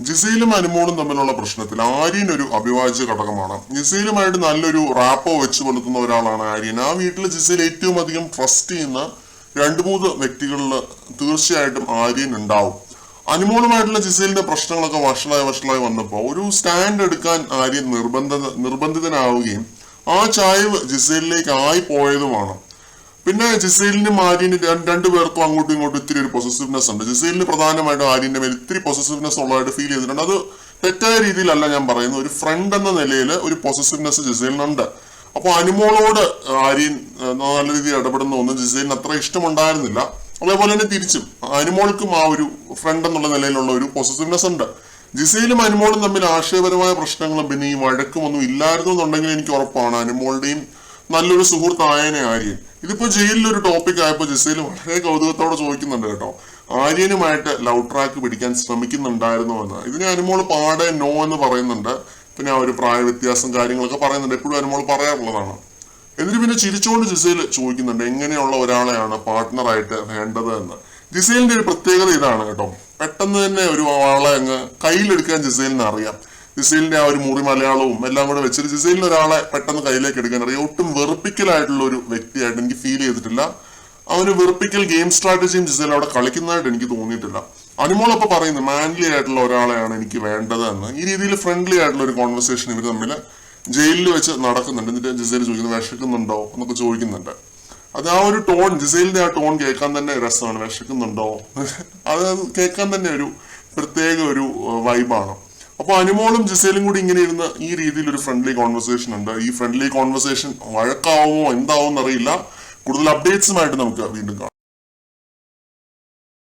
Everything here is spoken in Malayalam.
ജിസയിലും അനുമോളും തമ്മിലുള്ള പ്രശ്നത്തിൽ ആര്യൻ ഒരു അവിഭാജ്യ ഘടകമാണ്. ജിസയിലുമായിട്ട് നല്ലൊരു റാപ്പോ വെച്ച് പുലർത്തുന്ന ഒരാളാണ് ആര്യൻ. ആ വീട്ടിൽ ജിസയിൽ ഏറ്റവും അധികം ട്രസ്റ്റ് ചെയ്യുന്ന 2-3 വ്യക്തികളിൽ തീർച്ചയായിട്ടും ആര്യൻ ഉണ്ടാവും. അനുമോളുമായിട്ടുള്ള ജിസയിലിന്റെ പ്രശ്നങ്ങളൊക്കെ വഷളായി വന്നപ്പോൾ ഒരു സ്റ്റാൻഡ് എടുക്കാൻ ആര്യൻ നിർബന്ധിതനാവുകയും ആ ചായ്വ് ജിസയിലിലേക്ക് ആയി പോയതുമാണ്. പിന്നെ ജിസയിലിനും ആര്യനും രണ്ടുപേർക്കും അങ്ങോട്ടും ഇങ്ങോട്ടും ഇത്തിരി ഒരു പൊസസീവ്നെസ് ഉണ്ട്. ജിസയിലിന് പ്രധാനമായിട്ടും ആര്യന്റെ മേൽ ഇത്തിരി പൊസസീവ്നെസ് ഉള്ളതായിട്ട് ഫീൽ ചെയ്തിട്ടുണ്ട്. അത് തെറ്റായ രീതിയിലല്ല ഞാൻ പറയുന്നത്. ഒരു ഫ്രണ്ട് എന്ന നിലയിൽ ഒരു പൊസസീവ്നെസ് ജിസയിലിനുണ്ട്. അപ്പോൾ അനുമോളോട് ആര്യൻ നല്ല രീതിയിൽ ഇടപെടുന്ന ഒന്നും ജിസയിലിന് അത്ര ഇഷ്ടമുണ്ടായിരുന്നില്ല. അതേപോലെ തന്നെ തിരിച്ചും അനുമോൾക്കും ആ ഒരു ഫ്രണ്ട് എന്നുള്ള നിലയിലുള്ള ഒരു പൊസസീവ്നെസ് ഉണ്ട്. ജിസയിലും അനുമോളും തമ്മിൽ ആശയപരമായ പ്രശ്നങ്ങളും പിന്നെ ഈ വഴക്കും ഒന്നും ഇല്ലായിരുന്നു എന്നുണ്ടെങ്കിൽ എനിക്ക് ഉറപ്പാണ് അനുമോളുടെയും നല്ലൊരു സുഹൃത്തായനെ ആര്യൻ. ഇതിപ്പോ ജയിലിലൊരു ടോപ്പിക് ആയപ്പോ ജിസയിൽ വളരെ കൗതുകത്തോടെ ചോദിക്കുന്നുണ്ട് കേട്ടോ, ആര്യനുമായിട്ട് ലവ് ട്രാക്ക് പിടിക്കാൻ ശ്രമിക്കുന്നുണ്ടായിരുന്നു എന്ന്. ഇതിനെ അനുമോൾ പാടെ നോ എന്ന് പറയുന്നുണ്ട്. പിന്നെ ആ ഒരു പ്രായ വ്യത്യാസം കാര്യങ്ങളൊക്കെ പറയുന്നുണ്ട്, എപ്പോഴും അനുമോൾ പറയാറുള്ളതാണ്. എന്നിട്ട് പിന്നെ ചിരിച്ചുകൊണ്ട് ജിസയിൽ ചോദിക്കുന്നുണ്ട് എങ്ങനെയുള്ള ഒരാളെയാണ് പാർട്ട്ണറായിട്ട് വേണ്ടത് എന്ന്. ജിസയിലിന്റെ ഒരു പ്രത്യേകത ഇതാണ് കേട്ടോ, പെട്ടെന്ന് തന്നെ ഒരു ആളെ അങ്ങ് കയ്യിലെടുക്കാൻ ജിസയിലിന് അറിയാം. ജിസയിലിന്റെ ആ ഒരു മുറി മലയാളവും എല്ലാം കൂടെ വെച്ചിട്ട് ജിസയിലിന് ഒരാളെ പെട്ടെന്ന് കയ്യിലേക്ക് എടുക്കാൻ അറിയാം. ഒട്ടും വെറുപ്പിക്കലായിട്ടുള്ള ഒരു വ്യക്തിയായിട്ട് എനിക്ക് ഫീൽ ചെയ്തിട്ടില്ല. അവന് വെറുപ്പിക്കൽ ഗെയിം സ്ട്രാറ്റജിയും ജിസയിൽ അവിടെ കളിക്കുന്നതായിട്ട് എനിക്ക് തോന്നിയിട്ടില്ല. അനുമോളൊപ്പം പറയുന്നു മാൻലി ആയിട്ടുള്ള ഒരാളെയാണ് എനിക്ക് വേണ്ടത് എന്ന്. ഈ രീതിയിൽ ഫ്രണ്ട്ലി ആയിട്ടുള്ള ഒരു കോൺവെർസേഷൻ ഇവർ തമ്മിൽ ജയിലിൽ വെച്ച് നടക്കുന്നുണ്ട്. എന്നിട്ട് ജിസയിൽ ചോദിക്കുന്നത് വിശക്കുന്നുണ്ടോ എന്നൊക്കെ ചോദിക്കുന്നുണ്ട്. അത് ആ ഒരു ടോൺ, ജിസയിലിന്റെ ആ ടോൺ കേൾക്കാൻ തന്നെ രസമാണ്. വിശക്കുന്നുണ്ടോ അത് കേൾക്കാൻ തന്നെ ഒരു പ്രത്യേക ഒരു വൈബാണ്. അപ്പൊ അനുമോളും ജിസയിലും കൂടി ഇങ്ങനെ ഇരുന്ന് ഈ രീതിയിൽ ഒരു ഫ്രണ്ട്ലി കോൺവെർസേഷൻ ഉണ്ട്. ഈ ഫ്രണ്ട്ലി കോൺവെർസേഷൻ വഴക്കാവുമോ എന്താവും എന്നറിയില്ല. കൂടുതൽ അപ്ഡേറ്റ്സുമായിട്ട് നമുക്ക് വീണ്ടും കാണാം.